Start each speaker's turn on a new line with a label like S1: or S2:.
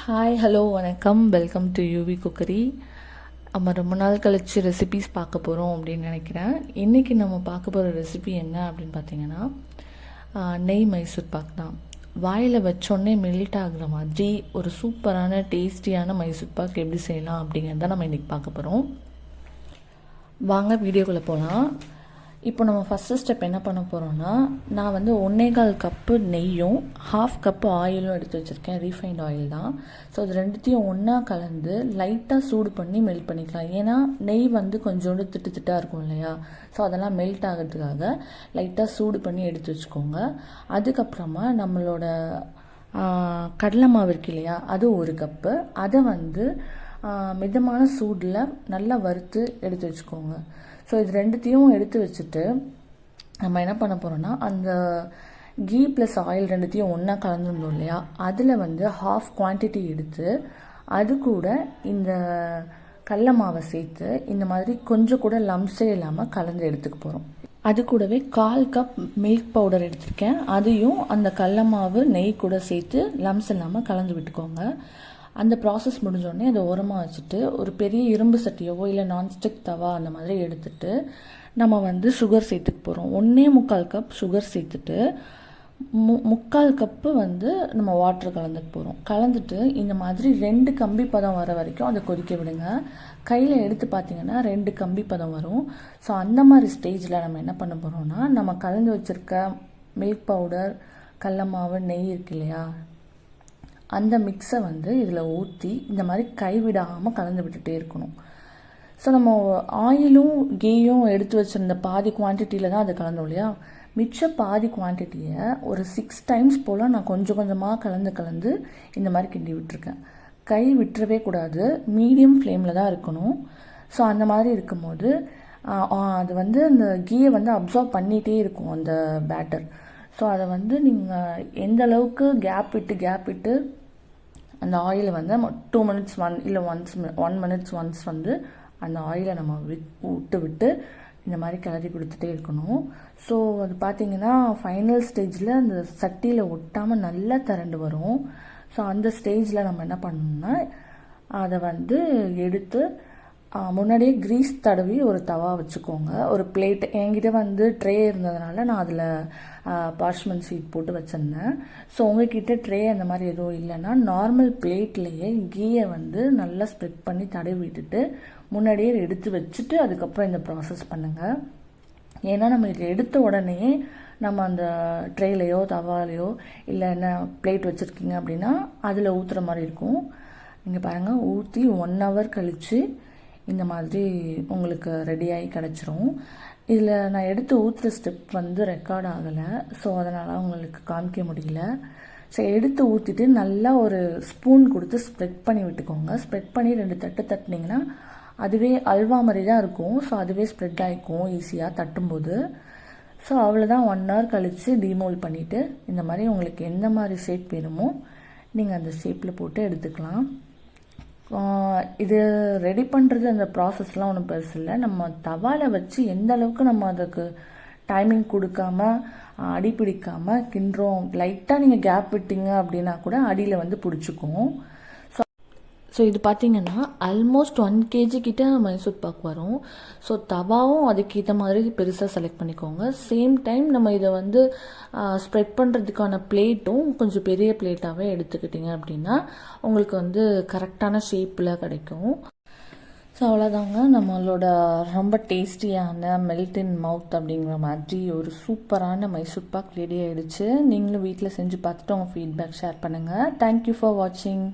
S1: Hi hello வணக்கம் welcome to UV cookery. நம்ம ரொம்ப நாள் கழிச்சு ரெசிபீஸ் பார்க்க போகிறோம் அப்படின்னு நினைக்கிறேன். இன்றைக்கி நம்ம பார்க்க போகிற ரெசிபி என்ன அப்படின்னு பார்த்தீங்கன்னா நெய் மைசூர் பாக் தான். வாயில் வச்சோடனே மெல்ட் ஆகுற மாதிரி ஒரு சூப்பரான டேஸ்டியான மைசூர் பாக் எப்படி செய்யலாம் அப்படிங்கிறத நம்ம இன்றைக்கி பார்க்க போகிறோம். வாங்க வீடியோக்குள்ளே போகலாம். இப்போ நம்ம ஃபஸ்ட்டு ஸ்டெப் என்ன பண்ண போகிறோன்னா, நான் வந்து 1.25 கப்பு நெய்யும் 1/2 கப்பு ஆயிலும் எடுத்து வச்சுருக்கேன். ரீஃபைண்ட் ஆயில் தான். ஸோ அது ரெண்டுத்தையும் ஒன்றா கலந்து லைட்டாக சூடு பண்ணி மெல்ட் பண்ணிக்கலாம். ஏன்னா நெய் வந்து கொஞ்சோண்டு திட்டாக இருக்கும் இல்லையா, ஸோ அதெல்லாம் மெல்ட் ஆகிறதுக்காக லைட்டாக சூடு பண்ணி எடுத்து வச்சுக்கோங்க. அதுக்கப்புறமா நம்மளோட கடலை மாவு இருக்கு இல்லையா, அது 1 கப்பு. அதை வந்து மிதமான சூடில் நல்லா வறுத்து எடுத்து வச்சுக்கோங்க. ஸோ இது ரெண்டுத்தையும் எடுத்து வச்சுட்டு நம்ம என்ன பண்ண போகிறோன்னா, அந்த கீ ப்ளஸ் ஆயில் ரெண்டுத்தையும் ஒன்றா கலந்துருந்தோம் இல்லையா, அதில் வந்து 1/2 குவான்டிட்டி எடுத்து அது கூட இந்த கடல மாவை சேர்த்து இந்த மாதிரி கொஞ்சம் கூட லம்ஸே இல்லாமல் கலந்து எடுத்துக்க போகிறோம். அது கூடவே 1/4 கப் மில்க் பவுடர் எடுத்திருக்கேன். அதையும் அந்த கடல மாவு நெய் கூட சேர்த்து லம்ஸ் இல்லாமல் கலந்து விட்டுக்கோங்க. அந்த ப்ராசஸ் முடிஞ்சோடனே அதை ஓரமாக வச்சுட்டு ஒரு பெரிய இரும்பு சட்டியோ இல்லை நான்ஸ்டிக் தவா அந்த மாதிரி எடுத்துட்டு நம்ம வந்து சுகர் சேர்த்துக்க போகிறோம். 1.25 கப் சுகர் சேர்த்துட்டு 3/4 கப்பு வந்து நம்ம வாட்டர் கலந்துக்க போகிறோம். கலந்துட்டு இந்த மாதிரி 2 கம்பி பதம் வர வரைக்கும் அதை கொதிக்க விடுங்க. கையில் எடுத்து பார்த்தீங்கன்னா 2 கம்பி பதம் வரும். ஸோ அந்த மாதிரி ஸ்டேஜில் நம்ம என்ன பண்ண போகிறோம்னா, நம்ம கலந்து வச்சுருக்க மில்க் பவுடர், கடல மாவு, நெய் இருக்கு இல்லையா, அந்த மிக்ஸை வந்து இதில் ஊற்றி இந்த மாதிரி கைவிடாமல் கலந்து விட்டுட்டே இருக்கணும். ஸோ நம்ம ஆயிலும் கீயும் எடுத்து வச்சுருந்த பாதி குவான்டிட்டியில் தான் அதை கலந்தோம் இல்லையா, மிச்ச பாதி குவான்டிட்டியை ஒரு 6 டைம்ஸ் போல் நான் கொஞ்சம் கொஞ்சமாக கலந்து இந்த மாதிரி கிண்டி விட்டுருக்கேன். கை விட்டுறவே கூடாது, மீடியம் ஃப்ளேமில் தான் இருக்கணும். ஸோ அந்த மாதிரி இருக்கும்போது அது வந்து அந்த கீயை வந்து அப்சார்ப் பண்ணிகிட்டே இருக்கும் அந்த பேட்டர். ஸோ அதை வந்து நீங்கள் எந்த அளவுக்கு கேப் விட்டு அந்த ஆயிலை வந்து 2 மினிட்ஸ் இல்லை 1 மினிட்ஸ் ஒன்ஸ் வந்து அந்த ஆயிலை நம்ம விட்டு இந்த மாதிரி கிளறி கொடுத்துட்டே இருக்கணும். ஸோ அது பார்த்திங்கன்னா ஃபைனல் ஸ்டேஜில் அந்த சட்டியில் ஒட்டாமல் நல்லா திரண்டு வரும். ஸோ அந்த ஸ்டேஜில் நம்ம என்ன பண்ணணும்னா, அதை வந்து எடுத்து முன்னாடியே க்ரீஸ் தடவி ஒரு தவா வச்சுக்கோங்க. ஒரு பிளேட், என்கிட்ட வந்து ட்ரே இருந்ததுனால நான் அதில் பார்ச்மெண்ட் ஷீட் போட்டு வச்சுருந்தேன். ஸோ உங்ககிட்ட ட்ரே அந்த மாதிரி எதுவும் இல்லைன்னா நார்மல் பிளேட்லேயே கீயை வந்து நல்லா ஸ்ப்ரெட் பண்ணி தடவி விட்டுட்டு முன்னாடியே எடுத்து வச்சுட்டு அதுக்கப்புறம் இந்த ப்ராசஸ் பண்ணுங்கள். ஏன்னா நம்ம இதை எடுத்த உடனே நம்ம அந்த ட்ரேலையோ தவாலையோ இல்லை என்ன பிளேட் வச்சுருக்கீங்க அப்படின்னா அதில் ஊற்றுற மாதிரி இருக்கும். நீங்கள் பாருங்கள், ஊற்றி 1 ஹவர் கழித்து இந்த மாதிரி உங்களுக்கு ரெடியாகி கிடச்சிரும். இதில் நான் எடுத்து ஊற்றுற ஸ்டெப் வந்து ரெக்கார்ட் ஆகலை, ஸோ அதனால் உங்களுக்கு காமிக்க முடியல. ஸோ எடுத்து ஊற்றிட்டு நல்லா ஒரு ஸ்பூன் கொடுத்து ஸ்ப்ரெட் பண்ணி விட்டுக்கோங்க. ஸ்ப்ரெட் பண்ணி 2 தட்டு தட்டினீங்கன்னா அதுவே அல்வா மாதிரி தான் இருக்கும். ஸோ அதுவே ஸ்ப்ரெட் ஆகிக்கும் ஈஸியாக தட்டும்போது. ஸோ அவ்வளோதான். 1 ஹவர் கழித்து டிமோல்ட் பண்ணிவிட்டு இந்த மாதிரி உங்களுக்கு எந்த மாதிரி ஷேப் வேணுமோ நீங்கள் அந்த ஷேப்பில் போட்டு எடுத்துக்கலாம். இது ரெடி பண்ணுறது அந்த ப்ராசஸ்லாம் ஒன்றும் பெருசு இல்லை. நம்ம தவாவில் வச்சு எந்த அளவுக்கு நம்ம அதுக்கு டைமிங் கொடுக்காம அடி பிடிக்காமல் கிண்டுறோம். லைட்டாக நீங்கள் கேப் விட்டீங்க அப்படின்னா கூட அடியில் வந்து பிடிச்சிக்கும். ஸோ இது பார்த்திங்கன்னா ஆல்மோஸ்ட் 1 kg கிட்ட மைசூர் பாக் வரும். ஸோ தவாவும் அதுக்கேற்ற மாதிரி பெருசாக செலக்ட் பண்ணிக்கோங்க. சேம் டைம் நம்ம இதை வந்து ஸ்ப்ரெட் பண்ணுறதுக்கான பிளேட்டும் கொஞ்சம் பெரிய பிளேட்டாகவே எடுத்துக்கிட்டிங்க அப்படின்னா உங்களுக்கு வந்து கரெக்டான ஷேப்பில் கிடைக்கும். ஸோ அவ்வளோதாங்க, நம்மளோட ரொம்ப டேஸ்டியான மெல்ட் இன் மவுத் அப்படிங்கிற மாதிரி ஒரு சூப்பரான மைசூர் பாக் ரெடி ஆகிடுச்சு. நீங்களும் வீட்டில் செஞ்சு பார்த்துட்டு உங்கள் ஃபீட்பேக் ஷேர் பண்ணுங்கள். தேங்க்யூ ஃபார் வாட்சிங்.